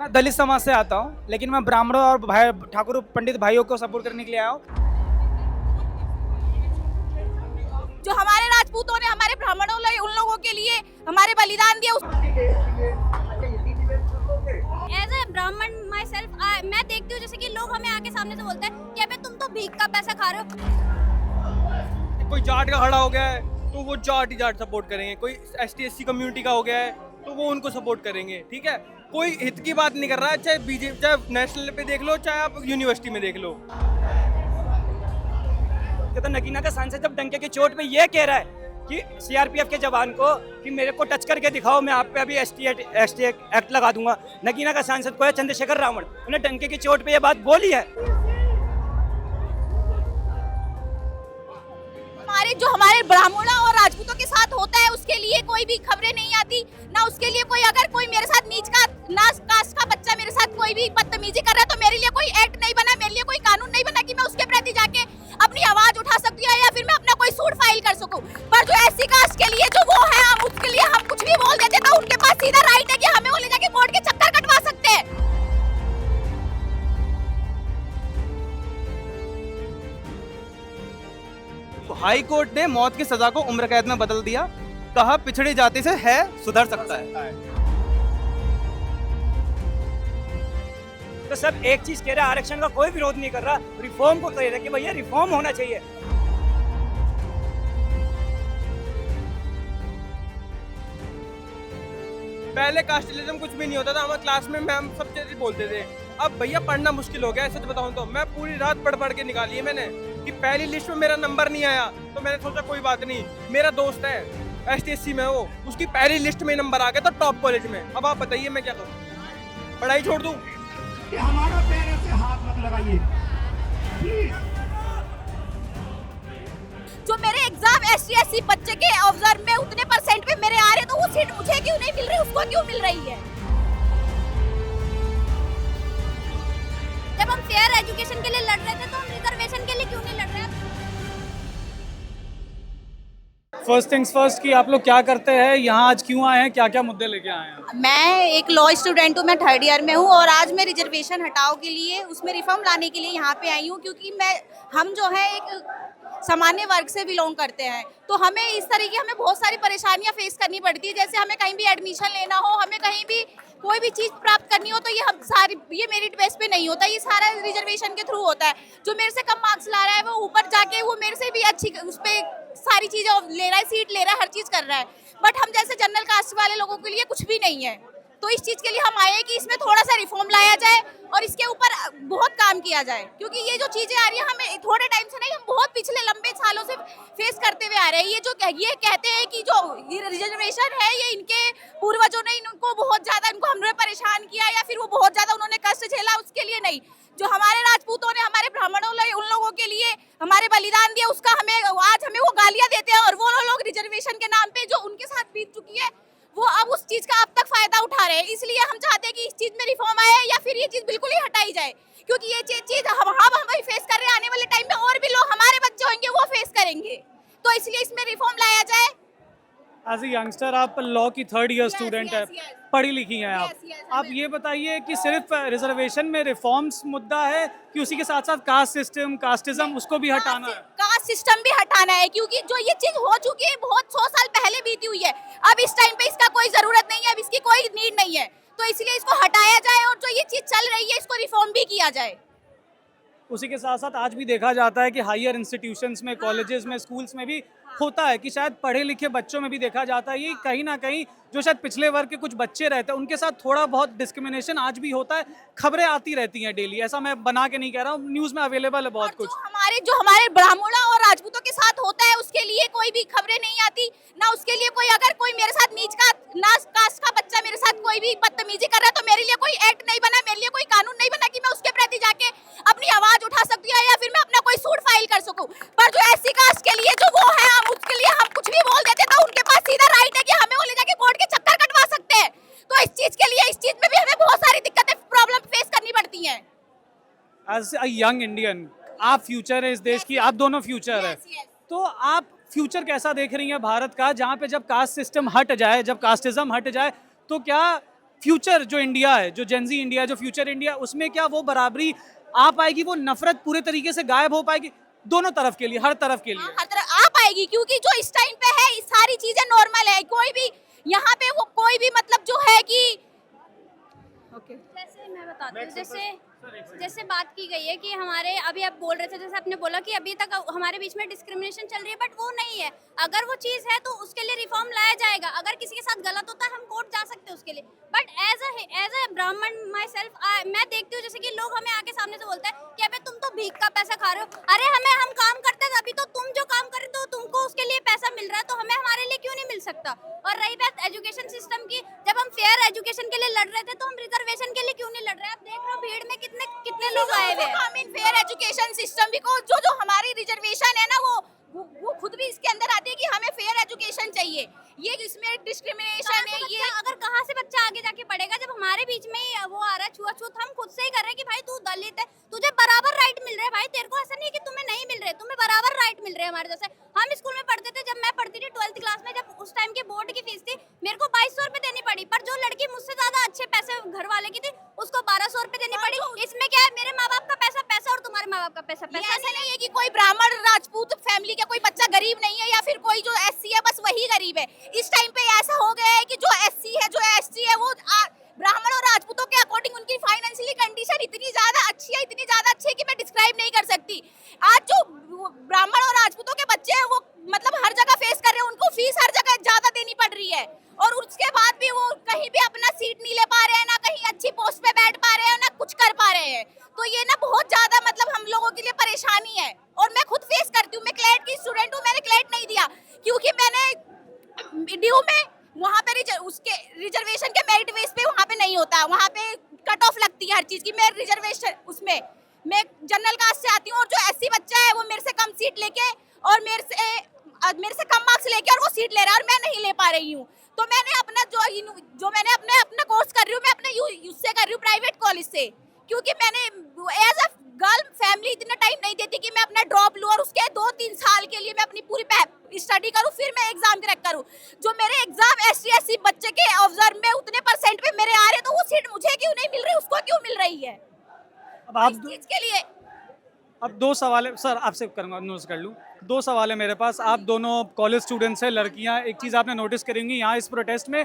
मैं दलित समाज से आता हूँ, लेकिन मैं ब्राह्मणों और भाई ठाकुर पंडित भाइयों को सपोर्ट करने के लिए आया हूँ। जो हमारे राजपूतों ने हमारे ब्राह्मणों ने उन लोगों के लिए हमारे बलिदान दिए। एज ए ब्राह्मण माई सेल्फ मैं देखती हूँ जैसे कि लोग हमें आके सामने से बोलते हैं कि अबे तुम तो भीख का पैसा खा रहे हो। कोई जाट का खड़ा हो गया है तो वो जाट ही जाट सपोर्ट करेंगे, कोई एसटी एससी कम्युनिटी का हो गया है तो वो उनको सपोर्ट करेंगे। ठीक है, कोई हित की बात नहीं कर रहा है, चाहे बीजेपी, चाहे नेशनल पे देख लो, चाहे आप यूनिवर्सिटी में देख लो। तो नगीना का सांसद जब डंके की चोट में ये कह रहा है कि सीआरपीएफ के जवान को कि मेरे को टच करके दिखाओ, मैं आप पे अभी एसटी एक्ट लगा दूंगा। नगीना का सांसद को है चंद्रशेखर रावण, उन्हें डंके की चोट पे ये बात बोली है। हमारे ब्राह्मणों और राजपूतों के साथ होता है उसके लिए कोई भी खबरें नहीं आती ना। उसके लिए कोई अगर कोई मेरे साथ नीच का कास्ट का बच्चा मेरे साथ कोई भी बदतमीजी कर रहा है तो मेरे लिए कोई एक्ट नहीं बना, मेरे लिए कोई कानून नहीं बना कि मैं उसके प्रति जाके अपनी आवाज उठा सकती हूँ या फिर मैं अपना कोई सूट फाइल कर सकूं। पर जो एससी कास्ट के लिए जो वो है, हम उसके लिए हम कुछ भी बोल देते तो उनके पास सीधा राइट है कि हमें वो ले जाके कोर्ट के चक्कर कटवा सकते हैं। हाई कोर्ट ने मौत की सजा को उम्र कैद में बदल दिया, कहा पिछड़ी जाति से है सुधर सकता है। तो सब एक चीज कह रहा है, आरक्षण का कोई विरोध नहीं कर रहा, रिफॉर्म को कह रहा है कि भैया रिफॉर्म होना चाहिए। पहले कास्टिलिज्म कुछ भी नहीं होता था, हमारे क्लास में मैम सब चीजें बोलते थे। अब भैया पढ़ना मुश्किल हो गया है, सच बताऊं तो मैं पूरी रात पढ़ पढ़ के निकाली है मैंने कि पहली लिस्ट में मेरा नंबर नहीं आया तो मैंने सोचा कोई बात नहीं, मेरा दोस्त है एसटीएससी में, वो उसकी पहली लिस्ट में नंबर आ गया तो टॉप कॉलेज में। अब आप बताइए मैं क्या करूं, पढ़ाई छोड़ दूं? कि हमारा पैर से हाथ मत लगाइए प्लीज। जो मेरे एग्जाम एसटी बच्चे के ऑब्जर्व में उतने परसेंट पे मेरे आ रहे तो वो सीट मुझे क्यों नहीं मिल रही, उसको क्यों मिल रही है? जब हम फेयर एजुकेशन के लिए लड़ रहे थे तो हम रिजर्वेशन के लिए क्यों नहीं लड़ रहे? फर्स्ट थिंग्स फर्स्ट कि आप लोग क्या करते हैं, यहाँ आज क्यों आए हैं, क्या क्या मुद्दे लेके आए हैं? मैं एक लॉ स्टूडेंट हूँ, मैं 3rd ईयर में हूँ और आज मैं रिजर्वेशन हटाओ के लिए उसमें रिफॉर्म लाने के लिए यहाँ पे आई हूँ क्योंकि हम जो है एक सामान्य वर्ग से बिलोंग करते हैं तो हमें इस तरीके हमें बहुत सारी परेशानियां फेस करनी पड़ती है। जैसे हमें कहीं भी एडमिशन लेना हो, हमें कहीं भी कोई भी चीज़ प्राप्त करनी हो तो ये मेरिट बेस पे नहीं होता, ये सारा रिजर्वेशन के थ्रू होता है। जो मेरे से कम मार्क्स ला रहा है वो ऊपर जाके वो मेरे से भी अच्छी उस पर सारी चीज़ें ले रहा है, सीट ले रहा है, हर चीज़ कर रहा है। बट हम जैसे जनरल कास्ट वाले लोगों के लिए कुछ भी नहीं है, तो इस चीज़ के लिए हम आए हैं कि इसमें थोड़ा सा रिफॉर्म लाया जाए और इसके ऊपर बहुत काम किया जाए क्योंकि ये जो चीज़ें आ रही है हमें थोड़े टाइम से नहीं, हम बहुत पिछले लंबे सालों से फेस करते हुए आ रहे हैं। ये कहते हैं कि जो रिजर्वेशन है ये इनके पूर्वजों ने इनको बहुत ज़्यादा इनको हमने परेशान किया या फिर वो बहुत ज़्यादा उन्होंने कष्ट झेला, उसके लिए नहीं। जो हमारे राजपूतों ने हमारे ब्राह्मणों ने उन लोगों के लिए हमारे बलिदान दिया, उसका आज हमें वो गालियाँ देते हैं और वो लोग रिजर्वेशन के नाम पे जो उनके साथ बीत चुकी है वो अब उस चीज का अब तक फायदा उठा रहे हैं। इसलिए हम चाहते हैं कि इस चीज में रिफॉर्म आए या फिर ये चीज बिल्कुल ही हटाई जाए क्योंकि ये चीज हम फेस कर रहे हैं, आने वाले टाइम में और भी लोग हमारे बच्चे होंगे वो फेस करेंगे, तो इसलिए इसमें रिफॉर्म लाया जाए। एज ए यंगस्टर आप लॉ की 3rd ईयर स्टूडेंट है, yes. पढ़ी लिखी हैं आप। Yes, आप ये बताइए कि सिर्फ रिजर्वेशन में रिफॉर्म्स मुद्दा है कि उसी के साथ साथ कास्ट सिस्टम, कास्टिज्म उसको भी हटाना है? कास्ट सिस्टम भी हटाना है क्योंकि जो ये चीज हो चुकी है बहुत 100 साल पहले बीती हुई है, अब इस टाइम पे इसका कोई जरूरत नहीं है, अब इसकी कोई नीड नहीं है, तो इसलिए इसको हटाया जाए और जो ये चीज चल रही है इसको रिफॉर्म भी किया जाए। उसी के साथ साथ आज भी देखा जाता है कि हायर इंस्टीट्यूशंस में, कॉलेजेस में, स्कूल्स में भी होता है कि शायद पढ़े लिखे बच्चों में भी देखा जाता है ये कहीं ना कहीं जो शायद पिछले वर्ग के कुछ बच्चे रहते हैं उनके साथ थोड़ा बहुत डिस्क्रिमिनेशन आज भी होता है। खबरें आती रहती हैं डेली, ऐसा मैं बना के नहीं कह रहा हूँ, न्यूज़ में अवेलेबल है बहुत कुछ। जो हमारे ब्राह्मणों और राजपूतों के साथ होता है उसके लिए कोई भी खबरें नहीं आती ना। उसके लिए कोई अगर कोई मेरे साथ नीच का कास्ट का बच्चा मेरे साथ कोई भी बदतमीजी कर रहा है तो मेरे लिए कोई एक्ट नहीं बना, मेरे लिए कोई कानून नहीं बना कि मैं उसके प्रति जाके अपनी आवाज उठा सकती हूँ या फिर मैं अपना कोई सूट फाइल कर सकूं। पर जो एससी कास्ट के लिए जो वो है, हम उसके लिए हम कुछ भी बोल देते तो उनके पास सीधा राइट है कि हमें वो ले जाके कोर्ट के चक्कर कटवा सकते हैं। तो इस चीज के लिए इस चीज में भी हमें बहुत सारी दिक्कतें प्रॉब्लम फेस करनी पड़ती हैं। एज अ यंग इंडियन आप फ्यूचर है इस देश की, आप दोनों फ्यूचर है, तो आप फ्यूचर कैसा देख रही हैं भारत का, जहाँ पे जब कास्ट सिस्टम हट जाए, जब कास्टिज्म हट जाए तो क्या फ्यूचर जो इंडिया है, जो जेनजी इंडिया, जो फ्यूचर इंडिया, उसमें क्या वो बराबरी आ पाएगी, वो नफरत पूरे तरीके से गायब हो पाएगी दोनों तरफ के लिए, हर तरफ के लिए? हर तरह आ पाएगी, क्योंकि जो इस टाइम पे है ये सारी चीजें नॉर्मल है। कोई भी यहाँ पे वो कोई भी मतलब जो है कि जैसे मैं बताती हूँ, जैसे बात की गई है कि हमारे अभी आप बोल रहे थे, जैसे आपने बोला कि अभी तक हमारे बीच में डिस्क्रिमिनेशन चल रही है, बट वो नहीं है। अगर वो चीज़ है तो उसके लिए रिफॉर्म लाया जाएगा। अगर किसी के साथ गलत होता है हम कोर्ट जा सकते हैं उसके लिए, बट एज अ ब्राह्मण माई सेल्फ मैं देखती हूँ जैसे कि लोग हमें आके सामने से बोलते हैं कि अबे तुम तो भीख का पैसा खा रहे हो। अरे हम काम करते हैं तभी तो तुम जो काम कर रहे हो तुमको उसके लिए पैसा मिल रहा है, तो हमें हमारे लिए क्यों नहीं मिल सकता? और रही बात एजुकेशन सिस्टम की, जब हम फेयर एजुकेशन के लिए लड़ रहे थे तो हम रिजर्वेशन के लिए क्यों नहीं लड़ रहे? आप देख रहे हो भीड़ में कितने लोग आए हुए हैं। हम इन फेयर एजुकेशन सिस्टम को जो हमारी रिजर्वेशन है ना, वो खुद भी इसके अंदर आती है कि हमें फेयर एजुकेशन चाहिए। ये इसमें डिस्क्रिमिनेशन है। ये अगर कहाँ से बच्चा आगे जाके पढ़ेगा जब हमारे बीच में ही वो आ रहा है छुआछूत? हम खुद से ही कर रहे हैं कि भाई तू दलित है, तुझे बराबर राइट मिल रहे हैं। भाई तेरे को ऐसा नहीं है कि तुम्हें नहीं मिल रहे, तुम्हें बराबर राइट मिल रहे हैं हमारे जैसे। हम स्कूल में पढ़ते थे, जब मैं पढ़ती थी 12th क्लास में, जब उस टाइम की बोर्ड की फीस थी मेरे को 2200 रुपए देनी पड़ी, पर जो लड़की मुझसे ज्यादा अच्छे पैसे घर वाले की थी उसको 1200 रुपए देनी पड़ी। इसमें क्या है, मेरे माँ बाप का पैसा और तुम्हारे माँ बाप का पैसा ऐसा नहीं है कि कोई ब्राह्मण राजपूत फैमिली का कोई बच्चा गरीब नहीं है, या फिर कोई जो एससी है बस वही गरीब है। इस टाइम पे ऐसा हो गया है कि जो एससी है, जो एसटी है, वो ब्राह्मण और राजपूतों के अकॉर्डिंग उनकी फाइनेंशियली कंडीशन इतनी ज्यादा अच्छी है कि मैं डिस्क्राइब नहीं कर सकती। आज जो ब्राह्मण और राजपूतों के बच्चे हैं वो मतलब हर जगह फेस कर रहे हैं, उनको फीस हर जगह ज्यादा देनी पड़ रही है, और उसके बाद भी वो कहीं भी अपना सीट नहीं ले पा रहे हैं, ना कहीं अच्छी पोस्ट पे बैठ पा रहे हैं, ना कुछ कर पा रहे हैं। तो ये ना बहुत ज्यादा मतलब हम लोगों के लिए परेशानी है, और मैं खुद फेस करती हूँ। मैं क्लेट की स्टूडेंट हूँ, मैंने क्लेट नहीं दिया क्योंकि मैंने ड्यू में वहाँ पे उसके रिजर्वेशन के मेरिट बेस पे वहाँ पे नहीं होता, वहाँ पे कट ऑफ लगती है हर चीज की। मैं रिजर्वेशन उसमें मैं जनरल कास्ट से आती हूँ, और जो एससी बच्चा है वो मेरे से कम सीट लेके और मेरे से कम मार्क्स लेके और वो सीट ले रहा है और मैं नहीं ले पा रही हूँ। तो मैंने अपना जो मैंने अपना कोर्स कर रही हूँ, मैं अपने उससे कर रही हूँ प्राइवेट कॉलेज से, क्योंकि मैंने एज अ गर्ल फैमिली इतना टाइम नहीं देती कि मैं अपना ड्रॉप लूँ और उसके 2-3 साल के लिए मैं अपनी पूरी स्टडी करूँ, फिर मैं एग्जाम क्रैक करूँ। जो मेरे एग्जाम SC बच्चे के ऑब्जर्व में उतने परसेंट पे मेरे आ रहे, तो वो सीट मुझे क्यों नहीं मिल रही, उसको क्यों मिल रही है? अब आप इस चीज के लिए अब 2 सवाल है सर, आपसे करूँगा, नोट कर लूँ। 2 सवाल है मेरे पास। आप दोनों कॉलेज स्टूडेंट्स हैं, लड़कियां। एक चीज़ आपने नोटिस करेंगी, यहाँ इस प्रोटेस्ट में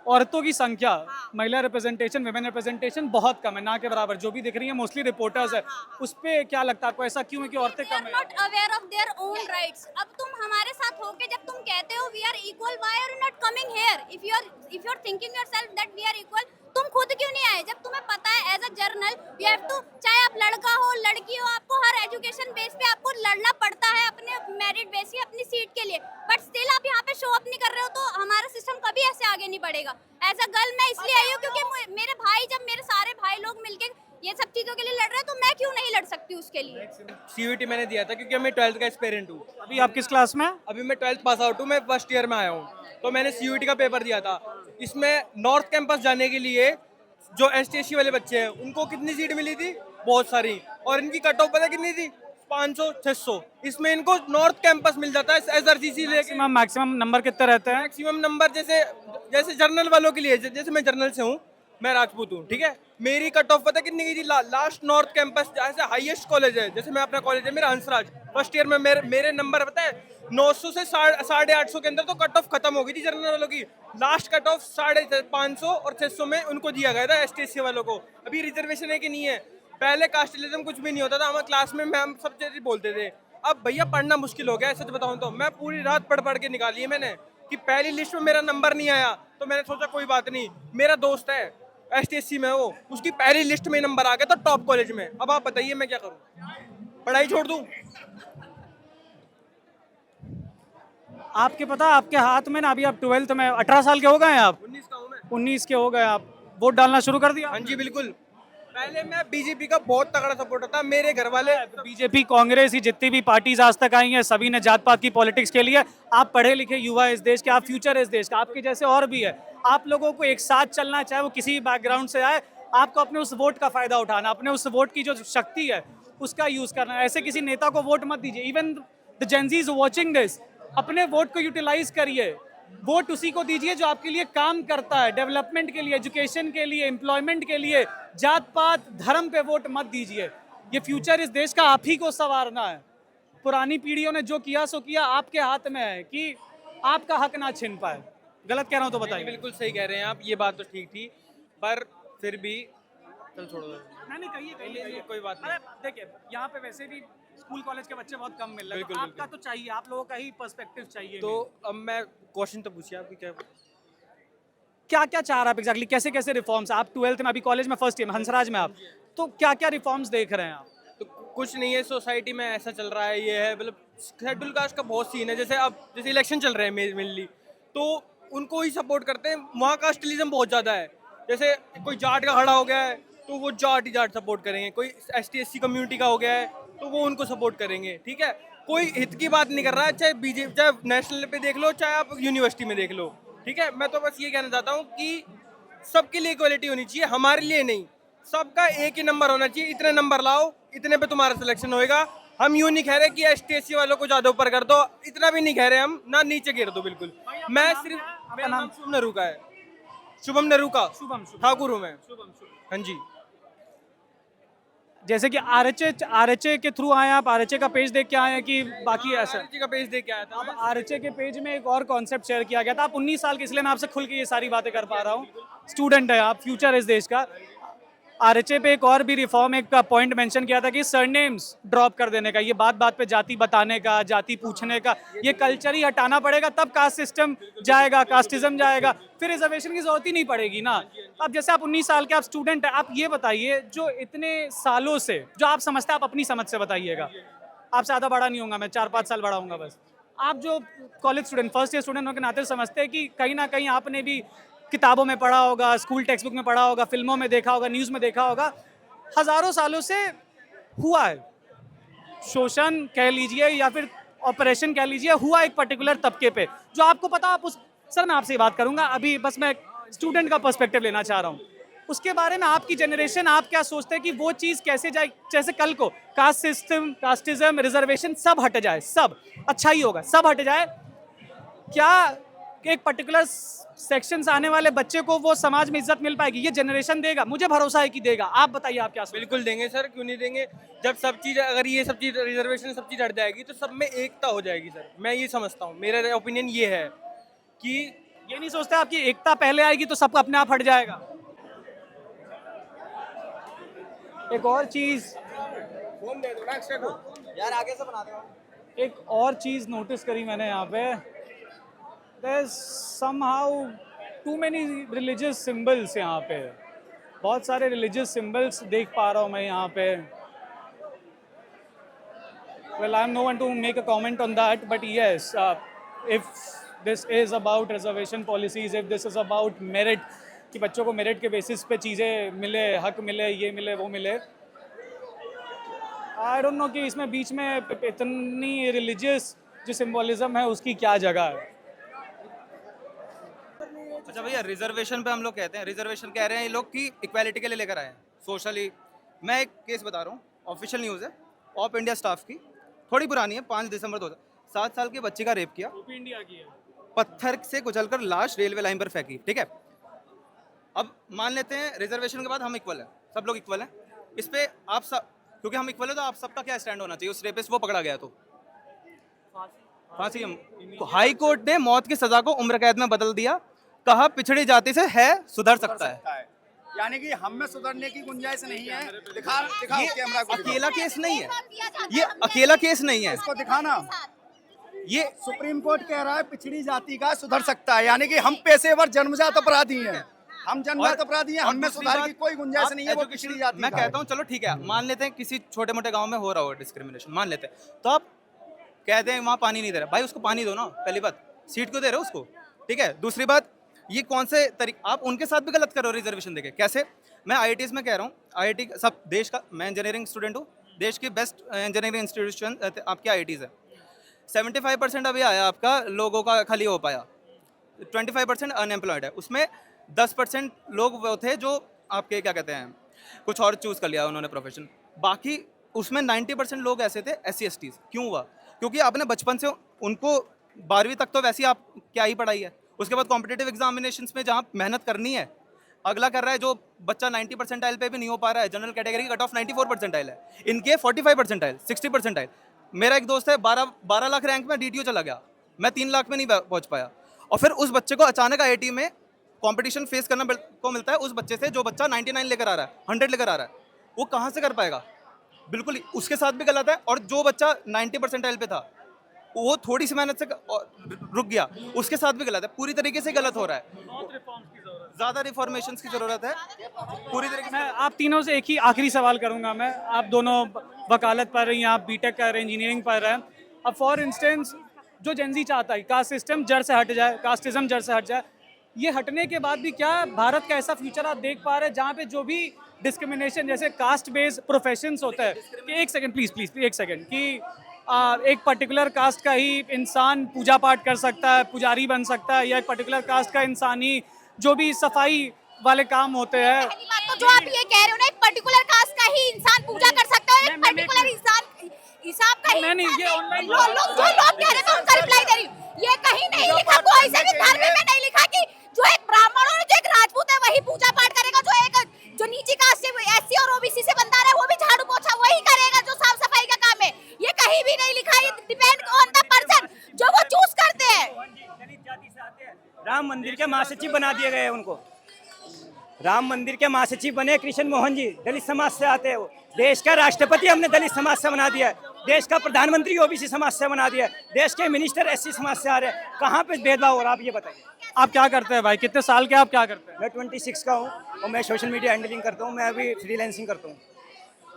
औरतों की संख्या, महिला रिप्रेजेंटेशन, विमेन रिप्रेजेंटेशन बहुत कम है, ना के बराबर। जो भी दिख रही है मोस्टली रिपोर्टर्स है। उस पर क्या लगता है आपको, ऐसा क्यों है कि औरतें कम है? Not aware of their own rights. अब तुम हमारे साथ होके जब तुम कहते हो we are equal, why are you not coming here? If you are thinking yourself that we are equal, तुम खुद क्यों नहीं आए? जब तुम्हें पता है as a general you have to, चाहे आप लड़का हो लड़की हो, आपको हर एजुकेशन बेस पे आपको लड़ना पड़ता है अपने मेरिट बेस पे अपनी सीट के लिए, बट स्टिल आप यहाँ पे शो अप नहीं कर रहे हो, तो हमारा सिस्टम कभी ऐसे आगे नहीं बढ़ेगा। एज अ गर्ल मैं इसलिए आई हूँ क्योंकि मेरे भाई, जब मेरे सारे भाई लोग मिलके ये सब चीजों के लिए लड़ रहे हैं, तो मैं क्यों नहीं लड़ सकती उसके लिए? CUET मैंने दिया था क्योंकि मैं 12th का एस्पिरेंट हूँ। अभी आप किस क्लास में? अभी मैं 12th पास आउट हूँ, मैं फर्स्ट ईयर में आया हूँ। तो मैंने CUET का पेपर दिया था। इसमें नॉर्थ कैंपस जाने के लिए जो ST/SC वाले बच्चे हैं उनको कितनी सीट मिली थी? बहुत सारी। और इनकी कट ऑफ पता कितनी थी? 500-600। इसमें इनको नॉर्थ कैंपस मिल जाता है SRCC लेके। मैक्सिमम नंबर कितने रहते हैं? मैक्सिमम नंबर जैसे जर्नल वालों के लिए, जैसे मैं जर्नल से हूँ, मैं राजपूत हूँ, ठीक है। मेरी कट ऑफ पता कितनी गई थी? लास्ट नॉर्थ कैंपस जैसे हाईएस्ट कॉलेज है, जैसे मैं अपना कॉलेज है मेरा हंसराज, फर्स्ट ईयर में मेरे नंबर पता है 900 से 850 के अंदर तो कट ऑफ खत्म हो गई थी जर्नल वालों की। लास्ट कट ऑफ 550 और 600 में उनको दिया गया था ST/SC वालों को। अभी रिजर्वेशन है कि नहीं है? पहले कास्टिलिज्म कुछ भी नहीं होता था, हमारे क्लास में मैम सब चीज़ बोलते थे। अब भैया पढ़ना मुश्किल हो गया है, सच बताऊँ तो। मैं पूरी रात पढ़ के निकाली है मैंने, कि पहली लिस्ट में मेरा नंबर नहीं आया तो मैंने सोचा कोई बात नहीं, मेरा दोस्त है ST/SC में, वो उसकी पहली लिस्ट में नंबर आ गया तो टॉप कॉलेज में। अब आप बताइए मैं क्या करूँ? पढ़ाई छोड़ दूँ? आपके पता, आपके हाथ में ना, अभी आप 12th में, 18 साल के हो गए हैं आप? 19 का हूँ मैं। 19 के हो गए आप। वोट डालना शुरू कर दिया? हाँ जी बिल्कुल। पहले मैं बीजेपी का बहुत तगड़ा सपोर्टर था। मेरे घर वाले बीजेपी, कांग्रेस, ही जितनी भी पार्टीज आज तक आई हैं सभी ने जात पात की पॉलिटिक्स के लिए। आप पढ़े लिखे युवा इस देश के, आप फ्यूचर इस देश का, आपके जैसे और भी है। आप लोगों को एक साथ चलना, चाहे वो किसी भी बैकग्राउंड से आए, आपको अपने उस वोट का फायदा उठाना, अपने उस वोट की जो शक्ति है उसका यूज करना। ऐसे किसी नेता को वोट मत दीजिए। Even the Gen Zs watching this, अपने वोट को यूटिलाइज करिए। वोट उसी को दीजिए जो आपके लिए काम करता है, डेवलपमेंट के लिए, एजुकेशन के लिए, एम्प्लॉयमेंट के लिए। जात पात धर्म पे वोट मत दीजिए। ये फ्यूचर इस देश का आप ही को संवारना है। पुरानी पीढ़ियों ने जो किया सो किया, आपके हाथ में है कि आपका हक ना छिन पाए। गलत कह रहा हूँ तो बताइए। बिल्कुल सही कह रहे हैं आप, ये बात तो ठीक थी, पर फिर भी चल छोड़ो। नहीं कहिए नहीं, कोई बात नहीं। अरे देखिए, यहाँ पे वैसे भी स्कूल कॉलेज के बच्चे बहुत कम मिल रहे हैं, तो बिल्कुल, आपका तो चाहिए, आप लोगों का ही पर्सपेक्टिव चाहिए। तो अब मैं क्वेश्चन तो पूछिए आपकी क्या। क्या क्या चाह रहे हैं आप एग्जैक्टली, कैसे कैसे रिफॉर्म्स? आप 12th में, अभी कॉलेज में फर्स्ट ईयर में, हंसराज में आप, तो क्या क्या रिफॉर्म्स देख रहे हैं आप? तो कुछ नहीं है, सोसाइटी में ऐसा चल रहा है, ये है, मतलब शेड्यूल कास्ट का बहुत सीन है। जैसे अब जैसे इलेक्शन चल रहे हैं मेनली, तो उनको ही सपोर्ट करते हैं। वहाँ कास्टलिज्म बहुत ज़्यादा है। जैसे कोई जाट का खड़ा हो गया है तो वो जाट ही जाट सपोर्ट करेंगे, कोई ST SC कम्युनिटी का हो गया है तो वो उनको सपोर्ट करेंगे, ठीक है। कोई हित की बात नहीं कर रहा है, चाहे बीजेपी, चाहे नेशनल पे देख लो, चाहे आप यूनिवर्सिटी में देख लो, ठीक है। मैं तो बस ये कहना चाहता हूँ कि सबके लिए इक्वलिटी होनी चाहिए, हमारे लिए नहीं। सबका एक ही नंबर होना चाहिए, इतने नंबर लाओ, इतने पे तुम्हारा सिलेक्शन होएगा। हम यूँ नहीं कह रहे कि ST SC वालों को ज़्यादा ऊपर कर दो, इतना भी नहीं कह रहे हम, ना नीचे गिर दो बिल्कुल। मैं सिर्फ, मेरा नाम शुभम नेहरू का है, शुभम नेहरू का, शुभम ठाकुर हूँ मैं। हाँ जी। जैसे कि आरएचए के थ्रू आए आप, आरएचए का पेज देख के आए हैं कि बाकी ऐसा? RRC का पेज देख के आया था। अब आरएचए के पेज में एक और कॉन्सेप्ट शेयर किया गया था। आप 19 साल के, इसलिए मैं आपसे खुल के ये सारी बातें कर पा रहा हूँ। स्टूडेंट है आप, फ्यूचर इस देश का। आरएचए पे एक और भी रिफॉर्म, एक पॉइंट मेंशन किया था कि सरनेम्स ड्रॉप कर देने का, ये बात बात पे जाति बताने का, जाति पूछने का, ये कल्चर ही हटाना पड़ेगा, तब कास्ट सिस्टम जाएगा, कास्टिज्म जाएगा, फिर रिजर्वेशन की जरूरत ही नहीं पड़ेगी ना। अब जैसे आप 19 साल के, आप स्टूडेंट है, आप ये बताइए, जो इतने सालों से जो आप समझते हैं, आप अपनी समझ से बताइएगा, आपसे ज़्यादा बड़ा नहीं होगा मैं, 4-5 साल बड़ा होऊंगा बस। आप जो college student, first year student होने के नाते समझते हैं कि कहीं ना कहीं आपने भी किताबों में पढ़ा होगा, स्कूल टेक्स्ट बुक में पढ़ा होगा, फिल्मों में देखा होगा, न्यूज़ में देखा होगा, हज़ारों सालों से हुआ है शोषण कह लीजिए या फिर ऑपरेशन कह लीजिए, हुआ एक पर्टिकुलर तबके पे, जो आपको पता। आप उस, सर मैं आपसे बात करूंगा, अभी बस मैं स्टूडेंट का पर्सपेक्टिव लेना चाह रहा हूँ, उसके बारे में आपकी जनरेशन, आप क्या सोचते हैं कि वो चीज़ कैसे जाए? जैसे कल को कास्ट सिस्टम, कास्टिज्म, रिजर्वेशन सब हट जाए, सब अच्छा ही होगा, सब हट जाए, क्या एक पर्टिकुलर सेक्शन से आने वाले बच्चे को वो समाज में इज्जत मिल पाएगी? ये जनरेशन देगा, मुझे भरोसा है कि देगा। आप बताइए आप क्या सोचते हैं? बिल्कुल देंगे सर, क्यों नहीं देंगे। जब सब चीज़, अगर ये सब चीज़, रिजर्वेशन सब चीज़ हट जाएगी तो सब में एकता हो जाएगी सर। मैं ये समझता हूँ, मेरा ओपिनियन ये है कि ये नहीं सोचते आपकी एकता पहले आएगी तो सबको अपने आप हट जाएगा? एक और चीज, यार आगे से बना दो। एक और चीज नोटिस करी मैंने यहाँ पे, there's somehow too many religious symbols यहाँ पे, बहुत सारे religious symbols देख पा रहा हूँ मैं यहाँ पे। Well, I'm no one to make a comment on that, but yes, if this is about reservation policies, if this is about merit, कि बच्चों को मेरिट के बेसिस पे चीज़ें मिले, हक मिले, ये मिले, वो मिले, आई डोंट नो कि इसमें बीच में इतनी रिलीजियस जो सिंबोलिज्म है उसकी क्या जगह है। अच्छा भैया, रिजर्वेशन पे हम लोग कहते हैं, रिजर्वेशन कह रहे हैं ये लोग कि इक्वालिटी के लिए लेकर आए हैं सोशली। मैं एक केस बता रहा हूँ, ऑफिशियल न्यूज़ है, ऑफ इंडिया स्टाफ की, थोड़ी पुरानी है, 5 दिसंबर 2000, 7 साल के बच्चे का रेप किया, इंडिया की है। पत्थर से कुचलकर लाश रेलवे लाइन पर फेंकी, ठीक है। अब मान लेते हैं रिजर्वेशन के बाद हम इक्वल हैं, सब लोग इक्वल हैं, इस पे आप सब, क्योंकि हम इक्वल है तो आप सबका क्या स्टैंड होना चाहिए? उस रेपिस्ट वो पकड़ा गया तो फांसी। हाई कोर्ट ने मौत की सजा को उम्र कैद में बदल दिया, कहा पिछड़ी जाति से है सुधर सकता है। यानी कि हम में सुधरने की गुंजाइश नहीं है। दिखाओ ये कैमरा को, अकेला केस नहीं है, ये अकेला केस नहीं है, इसको दिखाना। ये सुप्रीम कोर्ट कह रहा है पिछड़ी जाति का सुधर सकता है, यानी कि हम पेशेवर जन्मजात अपराधी हैं, हम जन्मजात अपराधी हैं, हम में सुधार की कोई गुंजाइश नहीं है, वो पिछड़ी जाति मैं का कहता हूँ चलो ठीक है, मान लेते हैं किसी छोटे मोटे गांव में हो रहा हो डिस्क्रिमिनेशन, मान लेते हैं, तो आप कहते हैं वहाँ पानी नहीं दे रहा, भाई उसको पानी दो ना, पहली बात, सीट क्यों दे रहे हो उसको, ठीक है। दूसरी बात, ये कौन से तरीके, आप उनके साथ भी गलत करो रिजर्वेशन देके, कैसे? मैं IITs में कह रहा हूँ, IIT सब देश का, मैं इंजीनियरिंग स्टूडेंट हूँ, देश की बेस्ट इंजीनियरिंग इंस्टीट्यूशन आपकी IITs है। 75% अभी आया आपका लोगों का खाली हो पाया, 25% अनएम्प्लॉयड है, उसमें 10% लोग वो थे जो आपके क्या कहते हैं कुछ और चूज़ कर लिया उन्होंने प्रोफेशन, बाकी उसमें 90% लोग ऐसे थे SC STs। क्यों हुआ? क्योंकि आपने बचपन से उनको 12वीं तक तो वैसे ही आप क्या ही पढ़ाई है, उसके बाद कॉम्पिटिटिव एग्जामिनेशंस में जहाँ मेहनत करनी है, अगला कर रहा है जो बच्चा 90 परसेंटाइल पे भी नहीं हो पा रहा है, जनरल कैटेगरी की कट ऑफ 94 परसेंटाइल है, इनके 45 परसेंटाइल, 60 परसेंटाइल। मेरा एक दोस्त है 12 लाख रैंक में DTO चला गया, मैं 3 लाख में नहीं पहुंच पाया। और फिर उस बच्चे को अचानक IIT में कंपटीशन फेस करना को मिलता है उस बच्चे से जो बच्चा 99 लेकर आ रहा है, 100 लेकर आ रहा है, वो कहाँ से कर पाएगा? बिल्कुल उसके साथ भी गलत है। और जो बच्चा 90 परसेंटाइल पे था वो थोड़ी सी मेहनत से रुक गया, उसके साथ भी गलत है, पूरी तरीके से गलत हो रहा है। ज़्यादा रिफॉर्मेशंस की ज़रूरत है पूरी तरीके से। मैं आप तीनों से एक ही आखिरी सवाल करूंगा मैं, आप दोनों वकालत पढ़ रही हैं, आप बीटेक कर रहे हैं, इंजीनियरिंग पढ़ रहे हैं। अब फॉर इंस्टेंस जो जेनजी चाहता है कास्ट सिस्टम जड़ से हट जाए, कास्टिज्म जड़ से हट जाए, ये हटने के बाद भी क्या भारत का ऐसा फ्यूचर आप देख पा रहे हैं जहाँ पे जो भी डिस्क्रिमिनेशन जैसे कास्ट बेस्ड प्रोफेशंस होता है कि एक सेकंड प्लीज एक सेकंड कि एक पर्टिकुलर कास्ट का ही इंसान पूजा पाठ कर सकता है, पुजारी बन सकता है, या एक पर्टिकुलर कास्ट का इंसान ही जो भी सफाई वाले काम होते हैं। पहली बात तो जो आप ये कह रहे हो ना, एक पर्टिकुलर कास्ट का ही इंसान पूजा कर सकता है, एक पर्टिकुलर इंसान हिसाब का ही नहीं, ये इंसान online लोग जो लोग कह रहे थे उनका रिप्लाई दे रही हूँ। ये कहीं नहीं लिखा, कोई से भी धर्म में नहीं लिखा कि जो एक ब्राह्मण और जो एक राजपूत है वही पूजा पाठ करेगा, जो नीची कास्ट से SC और OBC से बंदा है वो भी झाड़ू पोछा वही करेगा जो साफ सफाई का काम है। ये कहीं भी नहीं लिखा, ये डिपेंड ऑन द पर्सन जो वो चूज करते हैं। राम मंदिर के महासचिव बना दिए गए उनको, राम मंदिर के महासचिव बने कृष्ण मोहन जी, दलित समाज से आते हैं वो। देश का राष्ट्रपति हमने दलित समाज से बना दिया है, देश का प्रधानमंत्री OBC समाज से बना दिया है, देश के मिनिस्टर SC समाज से आ रहे हैं। कहाँ पे भेदभाव हो रहा है आप ये बताइए। आप क्या करते हैं भाई, कितने साल के आप क्या करते हैं? मैं 26 का हूँ और मैं सोशल मीडिया हैंडलिंग करता हूँ, मैं अभी फ्रीलांसिंग करता हूँ।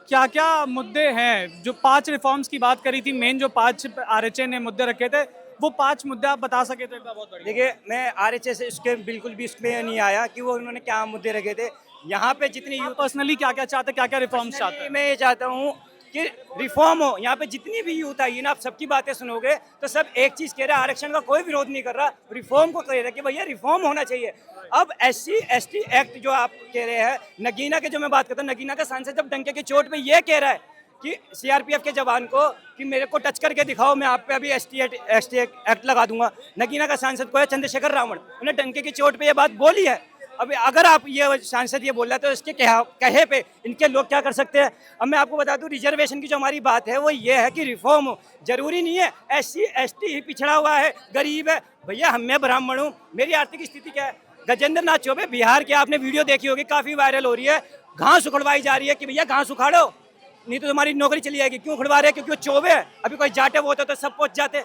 क्या क्या मुद्दे हैं? जो 5 रिफॉर्म्स की बात करी थी, मेन जो 5 RHA ने मुद्दे रखे थे, वो 5 मुद्दे आप बता सके तो एक बार बहुत बढ़िया। देखिए मैं RHA से उसके बिल्कुल भी उसमें नहीं आया कि वो उन्होंने क्या मुद्दे रखे थे। यहाँ पे जितनी आप पर्सनली क्या क्या चाहते हैं, क्या क्या रिफॉर्म्स चाहते हैं? मैं ये चाहता हूँ कि रिफॉर्म हो। यहाँ पे जितनी भी यूथ आई है ना, आप सबकी बातें सुनोगे तो सब एक चीज़ कह रहा है, आरक्षण का कोई विरोध नहीं कर रहा, रिफॉर्म को कह रहा है कि भैया रिफॉर्म होना चाहिए। अब SC ST एक्ट जो आप कह रहे हैं, नगीना के जो मैं बात करता हूँ, नगीना का सांसद जब डंके की चोट पे ये कह रहा है कि CRPF के जवान को कि मेरे को टच करके दिखाओ, मैं आप पे अभी ST एक्ट लगा दूंगा। नगीना का सांसद को है चंद्रशेखर रावण, उन्हें डंके की चोट पे ये बात बोली है। अब अगर आप ये सांसद ये बोल रहा है तो इसके कहे पे इनके लोग क्या कर सकते हैं। अब मैं आपको बता दूं, रिजर्वेशन की जो हमारी बात है वो ये है कि रिफॉर्म हो। जरूरी नहीं है SC ST ही पिछड़ा हुआ है, गरीब है। भैया मैं ब्राह्मण हूँ, मेरी आर्थिक स्थिति क्या है। गजेंद्र नाथ चौबे बिहार के, आपने वीडियो देखी होगी, काफ़ी वायरल हो रही है, घास उखड़वाई जा रही है कि भैया घास उखाड़ो नहीं तो तुम्हारी नौकरी चली जाएगी। क्यों उखड़वा रहे हैं? क्योंकि वो चौबे है। अभी कोई जाटे वो होते तो सब पहुँच जाते,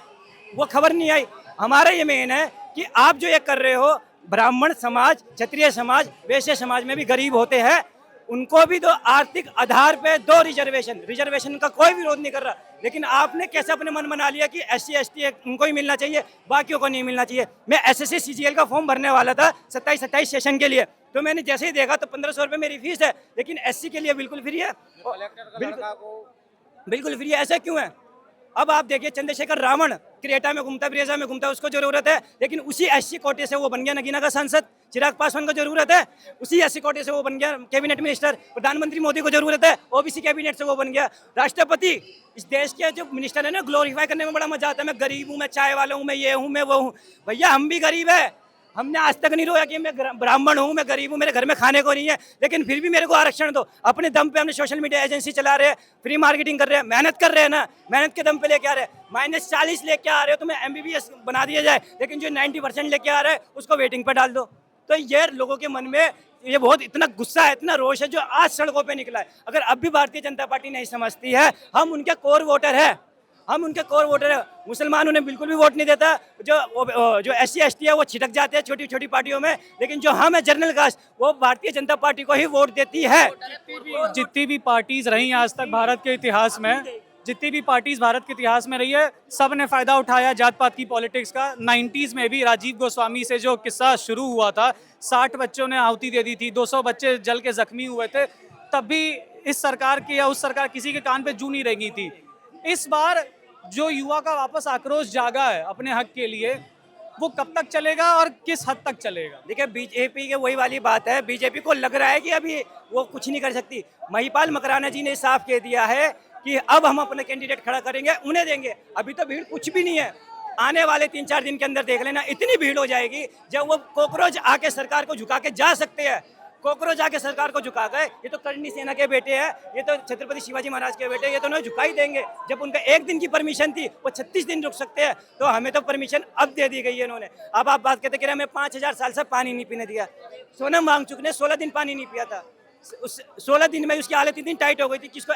वो खबर नहीं आई। हमारा ये मेन है कि आप जो ये कर रहे हो, ब्राह्मण समाज, क्षत्रिय समाज, वैश्य समाज में भी गरीब होते हैं, उनको भी दो आर्थिक आधार पे दो रिजर्वेशन का कोई विरोध नहीं कर रहा। लेकिन आपने कैसे अपने मन बना लिया कि SC ST उनको ही मिलना चाहिए, बाकियों को नहीं मिलना चाहिए। मैं SSC CGL का फॉर्म भरने वाला था 27 सेशन के लिए, तो मैंने जैसे ही देखा तो 1500 रुपये मेरी फीस है, लेकिन SC के लिए बिल्कुल फ्री है। बिल्कुल फ्री है, ऐसा क्यों है? अब आप देखिए, चंद्रशेखर रावण क्रेटा में घूमता है, ब्रेजा में घूमता है, उसको जरूरत है, लेकिन उसी SC कोटे से वो बन गया नगीना का सांसद। चिराग पासवान को जरूरत है, उसी SC कोटे से वो बन गया कैबिनेट मिनिस्टर। प्रधानमंत्री मोदी को जरूरत है, OBC कैबिनेट से वो बन गया राष्ट्रपति। इस देश के जो मिनिस्टर है ना, ग्लोरीफाई करने में बड़ा मजा आता है। मैं गरीब हूँ, मैं चाय वाला हूँ, मैं ये हूँ, मैं वो हूँ। भैया हम भी गरीब है, हमने आज तक नहीं रोया कि मैं ब्राह्मण हूँ, मैं गरीब हूँ, मेरे घर में खाने को नहीं है, लेकिन फिर भी मेरे को आरक्षण दो। अपने दम पे हमने सोशल मीडिया एजेंसी चला रहे हैं, फ्री मार्केटिंग कर रहे हैं, मेहनत कर रहे हैं ना, मेहनत के दम पे लेके आ रहे हैं। -40 लेके आ रहे हो, तुम्हें MBBS बना दिया जाए, लेकिन जो 90% लेके आ रहे हैं उसको वेटिंग पर डाल दो। तो ये लोगों के मन में ये बहुत इतना गुस्सा है, इतना रोष है, जो आज सड़कों पे निकला है। अगर अब भी भारतीय जनता पार्टी नहीं समझती है, हम उनके कोर वोटर है, हम उनके कोर वोटर है। मुसलमान उन्हें बिल्कुल भी वोट नहीं देता, जो SC ST है वो छिटक जाते हैं छोटी छोटी पार्टियों में, लेकिन जो हम है जनरल कास्ट, वो भारतीय जनता पार्टी को ही वोट देती है। जितनी भी पार्टीज रही आज तक भारत के इतिहास में, जितनी भी पार्टीज भारत के इतिहास में रही है, सब ने फायदा उठाया जात पात की पॉलिटिक्स का। 90s में भी राजीव गोस्वामी से जो किस्सा शुरू हुआ था, 60 बच्चों ने आहुति दे दी थी, 200 बच्चे जल के जख्मी हुए थे, तब भी इस सरकार की या उस सरकार किसी के कान पे जू नहीं रेंगी थी। इस बार जो युवा का वापस आक्रोश जागा है अपने हक के लिए, वो कब तक चलेगा और किस हद तक चलेगा? देखिए बीजेपी के वही वाली बात है, बीजेपी को लग रहा है कि अभी वो कुछ नहीं कर सकती। महिपाल मकराना जी ने साफ कह दिया है कि अब हम अपने कैंडिडेट खड़ा करेंगे, उन्हें देंगे। अभी तो भीड़ कुछ भी नहीं है, आने वाले 3-4 दिन के अंदर देख लेना, इतनी भीड़ हो जाएगी जब वो कॉकरोच आके सरकार को झुका के जा सकते हैं। कॉकरोच आके सरकार को झुका गए, ये तो करणी सेना के बेटे हैं, ये तो छत्रपति शिवाजी महाराज के बेटे, ये तो उन्हें झुका ही देंगे। जब उनका 1 दिन की परमिशन थी वो 36 दिन रुक सकते हैं, तो हमें तो परमिशन अब दे दी गई है इन्होंने। अब आप बात कहते कि हमें 5000 साल से पानी नहीं पीने दिया। सोनम वांगचुक ने 16 दिन पानी नहीं पिया था, उस 16 दिन में उसकी हालत इतनी टाइट हो गई थी कि उसको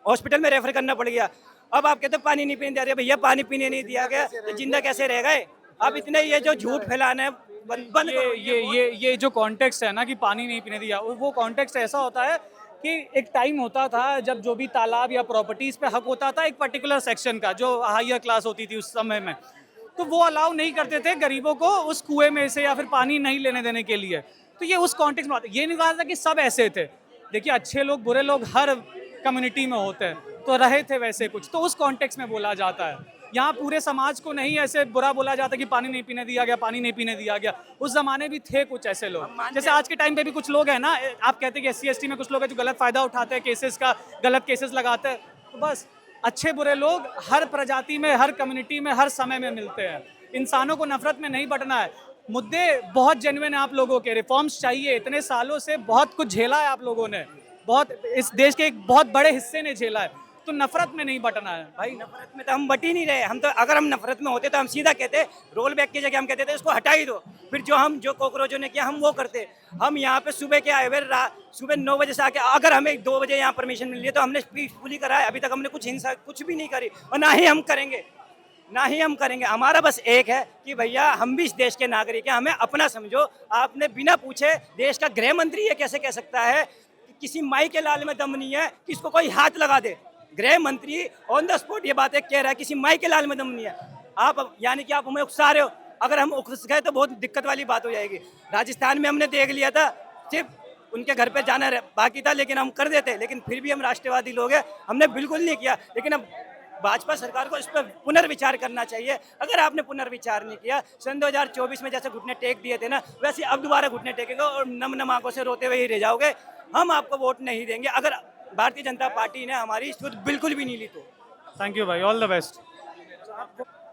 हॉस्पिटल में रेफर करना पड़ गया। अब आप कहते पानी नहीं पीने दिया, अरे भैया पानी पीने नहीं दिया गया तो जिंदा कैसे रह गए? अब इतने ये जो झूठ फैलाना है बंद करो। ये जो कॉन्टेक्स्ट है ना कि पानी नहीं पीने दिया, वो कॉन्टेक्स्ट ऐसा होता है कि एक टाइम होता था जब जो भी तालाब या प्रॉपर्टीज पे हक होता था एक पर्टिकुलर सेक्शन का, जो हायर क्लास होती थी उस समय में, तो वो अलाउ नहीं करते थे गरीबों को उस कुएं में से या फिर पानी नहीं लेने देने के लिए। तो ये उस कॉन्टेक्स्ट में आता है। ये नहीं कहा था कि सब ऐसे थे, देखिए अच्छे लोग बुरे लोग हर कम्युनिटी में होते हैं, तो रहे थे वैसे कुछ, तो उस कॉन्टेक्स्ट में बोला जाता है। यहाँ पूरे समाज को नहीं ऐसे बुरा बोला जाता कि पानी नहीं पीने दिया गया, पानी नहीं पीने दिया गया। उस जमाने भी थे कुछ ऐसे लोग, जैसे आज के टाइम पे भी कुछ लोग हैं ना, आप कहते हैं कि SC ST में कुछ लोग हैं जो गलत फायदा उठाते हैं केसेस का, गलत केसेस लगाते हैं। तो बस अच्छे बुरे लोग हर प्रजाति में, हर कम्युनिटी में, हर समय में मिलते हैं। इंसानों को नफरत में नहीं बंटना है। मुद्दे बहुत जेन्युइन है आप लोगों के, रिफॉर्म्स चाहिए। इतने सालों से बहुत कुछ झेला है आप लोगों ने, बहुत इस देश के एक बहुत बड़े हिस्से ने झेला है, तो नफरत में नहीं बटना है भाई। नफरत में तो हम बट ही नहीं रहे। हम तो अगर हम नफरत में होते तो हम सीधा कहते रोल बैक की जगह हम कहते थे इसको हटा ही दो। फिर जो कॉकरोचों ने किया हम वो करते। हम यहाँ पे सुबह के आए हुए, सुबह 9 बजे से आके, अगर हमें 2 बजे यहाँ परमिशन मिली है तो हमने पीसफुली करा है। अभी तक हमने कुछ हिंसा कुछ भी नहीं करी और ना ही हम करेंगे। हमारा बस एक है कि भैया हम भी इस देश के नागरिक हैं, हमें अपना समझो। आपने बिना पूछे देश का गृह मंत्री ये कैसे कह सकता है कि किसी माई के लाल में दम नहीं है कि इसको कोई हाथ लगा दे? गृह मंत्री ऑन द स्पॉट ये बातें कह रहा है, किसी माई के लाल में दम नहीं है। आप यानी कि आप हमें उकसा रहे हो। अगर हम उकस गए तो बहुत दिक्कत वाली बात हो जाएगी। राजस्थान में हमने देख लिया था, सिर्फ उनके घर पे जाना बाकी था, लेकिन हम कर देते। लेकिन फिर भी हम राष्ट्रवादी लोग हैं, हमने बिल्कुल नहीं किया। लेकिन अब भाजपा सरकार को इस पर पुनर्विचार करना चाहिए। अगर आपने पुनर्विचार नहीं किया, सन 2024 में जैसे घुटने टेक दिए थे ना, वैसे अब दोबारा घुटने टेकेगा और नम आंखों से रोते हुए ही रह जाओगे। हम आपको वोट नहीं देंगे अगर भारतीय जनता पार्टी ने हमारी शुद्ध बिल्कुल भी नहीं ली तो। थैंक यू भाई, ऑल द बेस्ट।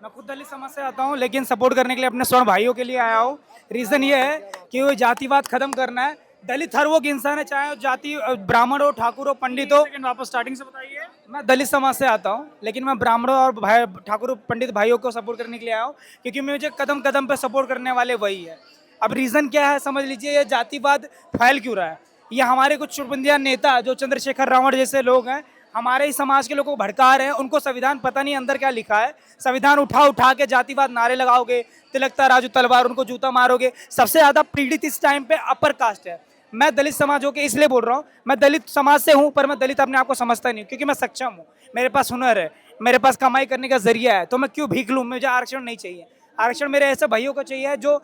मैं खुद दलित समाज से आता हूँ, लेकिन सपोर्ट करने के लिए अपने स्वर्ण भाइयों के लिए आया हूँ। रीज़न ये है कि वो जातिवाद खत्म करना है। दलित हर वो इंसान है, चाहे जाति ब्राह्मण हो, ठाकुर हो, पंडित हो। लेकिन वापस स्टार्टिंग से बताइए। मैं दलित समाज से आता हूँ, लेकिन मैं ब्राह्मणों और भाई ठाकुर पंडित भाइयों को सपोर्ट करने के लिए आया हूँ, क्योंकि मुझे कदम कदम पे सपोर्ट करने वाले वही है। अब रीज़न क्या है समझ लीजिए, ये जातिवाद फैल क्यों रहा है। ये हमारे कुछ चुरबंदिया नेता जो चंद्रशेखर रावण जैसे लोग हैं, हमारे ही समाज के लोगों को भड़का रहे हैं। उनको संविधान पता नहीं अंदर क्या लिखा है। संविधान उठा के जातिवाद नारे लगाओगे, तिलकता राजू तलवार, उनको जूता मारोगे। सबसे ज़्यादा पीड़ित इस टाइम पे अपर कास्ट है। मैं दलित समाज होकर इसलिए बोल रहा हूँ, मैं दलित समाज से हूँ, पर मैं दलित अपने आप को समझता नहीं, क्योंकि मैं सक्षम हूँ, मेरे पास हुनर है, मेरे पास कमाई करने का जरिया है। तो मैं क्यों भीख लूँ? मुझे आरक्षण नहीं चाहिए। आरक्षण मेरे ऐसे भाइयों को चाहिए जो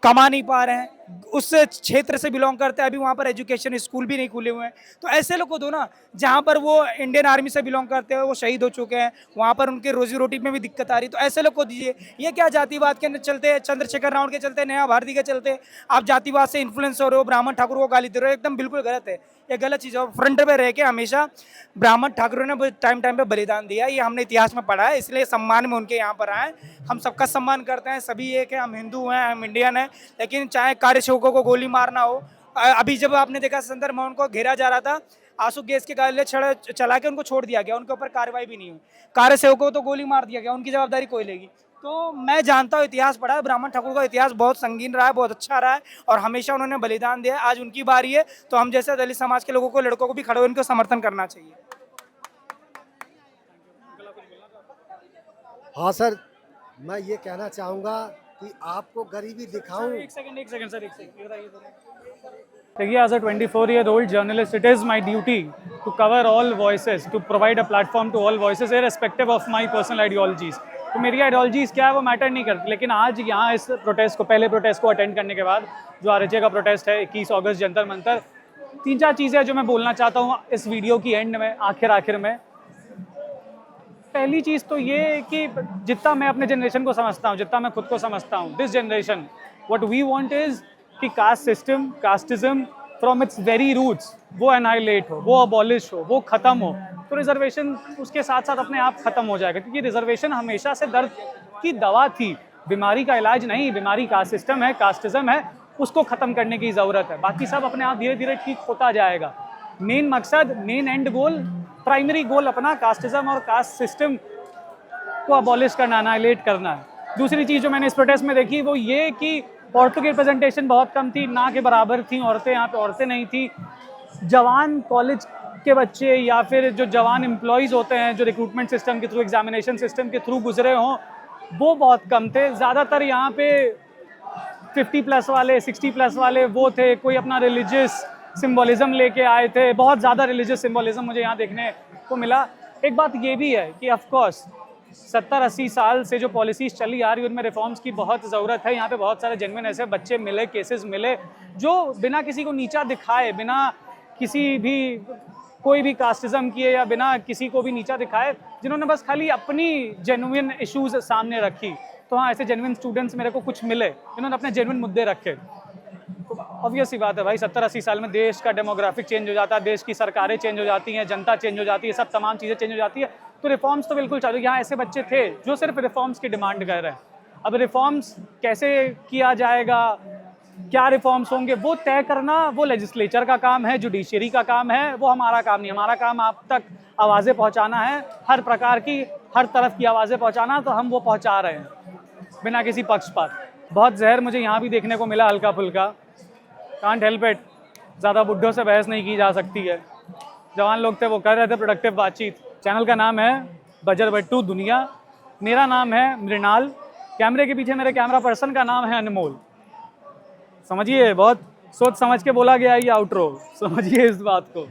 कमा नहीं पा रहे हैं, उस क्षेत्र से बिलोंग करते हैं, अभी वहाँ पर एजुकेशन स्कूल भी नहीं खुले हुए हैं। तो ऐसे लोग को दो ना, जहाँ पर वो इंडियन आर्मी से बिलोंग करते हैं, वो शहीद हो चुके हैं, वहाँ पर उनके रोजी रोटी में भी दिक्कत आ रही। तो ऐसे लोग को दीजिए। ये क्या जातिवाद के चलते, चंद्रशेखर रावण के चलते, नया भारती के चलते आप जातिवाद से इन्फ्लुएंस हो रहे हो, ब्राह्मण ठाकुर को गाली दे रहे हो, एकदम बिल्कुल गलत है। ये गलत चीज़ है। फ्रंट पे रह के हमेशा ब्राह्मण ठाकुरों ने टाइम पे बलिदान दिया, ये हमने इतिहास में पढ़ा है, इसलिए सम्मान में उनके यहाँ पर आए। हम सबका सम्मान करते हैं, सभी एक है, हम हिंदू हैं, हम इंडियन हैं। लेकिन चाहे कार्य सेवकों को गोली मारना हो, अभी जब आपने देखा संदर्भ में उनको घेरा जा रहा था, आंसू गैस के गाले चला के उनको छोड़ दिया गया, उनके ऊपर कार्रवाई भी नहीं हुई। कार्य सेवकों को तो गोली मार दिया गया, उनकी जवाबदारी कोई लेगी? तो मैं जानता हूँ, इतिहास पढ़ा है, ब्राह्मण ठाकुर का इतिहास बहुत संगीन रहा है, बहुत अच्छा रहा है, और हमेशा उन्होंने बलिदान दिया। आज उनकी बारी है, तो हम जैसे दलित समाज के लोगों को, लड़कों को भी खड़े होकर उनको समर्थन करना चाहिए। हाँ सर, मैं ये कहना चाहूँगा कि आपको गरीबी दिखाऊं। एक सेकंड सर, देखिए, as a 24-year-old journalist, it is my duty to cover all voices, to provide a platform to all voices, irrespective of my personal ideologies. तो मेरी आइडियोलॉजीज क्या है वो मैटर नहीं करती। लेकिन आज यहाँ इस प्रोटेस्ट को, पहले प्रोटेस्ट को अटेंड करने के बाद, जो RHA का प्रोटेस्ट है 21 अगस्त जंतर मंतर, 3-4 चीज़ें जो मैं बोलना चाहता हूँ इस वीडियो की एंड में, आखिर में। पहली चीज़ तो ये कि जितना मैं अपने जनरेशन को समझता हूँ, जितना मैं खुद को समझता हूँ, this generation what we want is कि caste system, casteism from its very roots वो एनाइलेट हो, वो अबॉलिश हो, वो ख़त्म हो। तो रिजर्वेशन उसके साथ साथ अपने आप ख़त्म हो जाएगा, क्योंकि रिजर्वेशन हमेशा से दर्द की दवा थी, बीमारी का इलाज नहीं। बीमारी कास्ट सिस्टम है, कास्टिज्म है, उसको ख़त्म करने की ज़रूरत है। बाकी सब अपने आप धीरे धीरे ठीक होता जाएगा। मेन मकसद, main and goal, primary goal अपना कास्टिज्म और कास्ट सिस्टम को अबॉलिश करना, अनाइलेट करना है। दूसरी चीज़ जो मैंने इस प्रोटेस्ट में देखी वो ये कि औरतों की रिप्रेजेंटेशन बहुत कम थी, ना के बराबर थी औरतें, यहाँ पे औरतें नहीं थी। जवान कॉलेज के बच्चे या फिर जो जवान एम्प्लॉयज़ होते हैं जो रिक्रूटमेंट सिस्टम के थ्रू, एग्जामिनेशन सिस्टम के थ्रू गुजरे हों, वो बहुत कम थे। ज़्यादातर यहाँ पे 50+ वाले, 60+ वाले वो थे, कोई अपना रिलीजियस सिम्बोलिज़म लेके आए थे। बहुत ज़्यादा रिलीजियस सिम्बोलिज़म मुझे यहाँ देखने को मिला। एक बात ये भी है कि ऑफकोर्स 70-80 साल से जो पॉलिसीज़ चली आ रही है उनमें रिफॉर्म्स की बहुत ज़रूरत है। यहाँ पे बहुत सारे जेन्युइन ऐसे बच्चे मिले, केसेस मिले जो बिना किसी को नीचा दिखाए, बिना किसी भी कोई भी कास्टिज्म किए या बिना किसी को भी नीचा दिखाए, जिन्होंने बस खाली अपनी जेन्युइन इश्यूज सामने रखी। तो हाँ, ऐसे जेन्युइन स्टूडेंट्स मेरे को कुछ मिले जिन्होंने अपने जेन्युइन मुद्दे रखे। तो ऑब्वियस सी बात है भाई, 70-80 साल में देश का डेमोग्राफिक चेंज हो जाता है, देश की सरकारें चेंज हो जाती हैं, जनता चेंज हो जाती है, सब तमाम चीज़ें चेंज हो जाती है। तो रिफॉर्म्स तो बिल्कुल चालू। यहाँ ऐसे बच्चे थे जो सिर्फ रिफॉर्म्स की डिमांड कर रहे हैं। अब रिफॉर्म्स कैसे किया जाएगा, क्या रिफॉर्म्स होंगे, वो तय करना वो लेजिस्लेचर का काम है, जुडिशरी का काम है, वो हमारा काम नहीं। हमारा काम आप तक आवाज़ें पहुँचाना है, हर प्रकार की, हर तरफ की आवाज़ें पहुँचाना, तो हम वो पहुँचा रहे हैं बिना किसी पक्षपात। बहुत जहर मुझे यहाँ भी देखने को मिला, हल्का फुल्का, कांट हेल्प इट। ज़्यादा बुड्ढों से बहस नहीं की जा सकती है। जवान लोग थे वो कर रहे थे प्रोडक्टिव बातचीत। चैनल का नाम है बजर बट्टू दुनिया, मेरा नाम है मृणाल, कैमरे के पीछे मेरे कैमरा पर्सन का नाम है अनमोल। समझिए, बहुत सोच समझ के बोला गया ये आउटरो, समझिए इस बात को।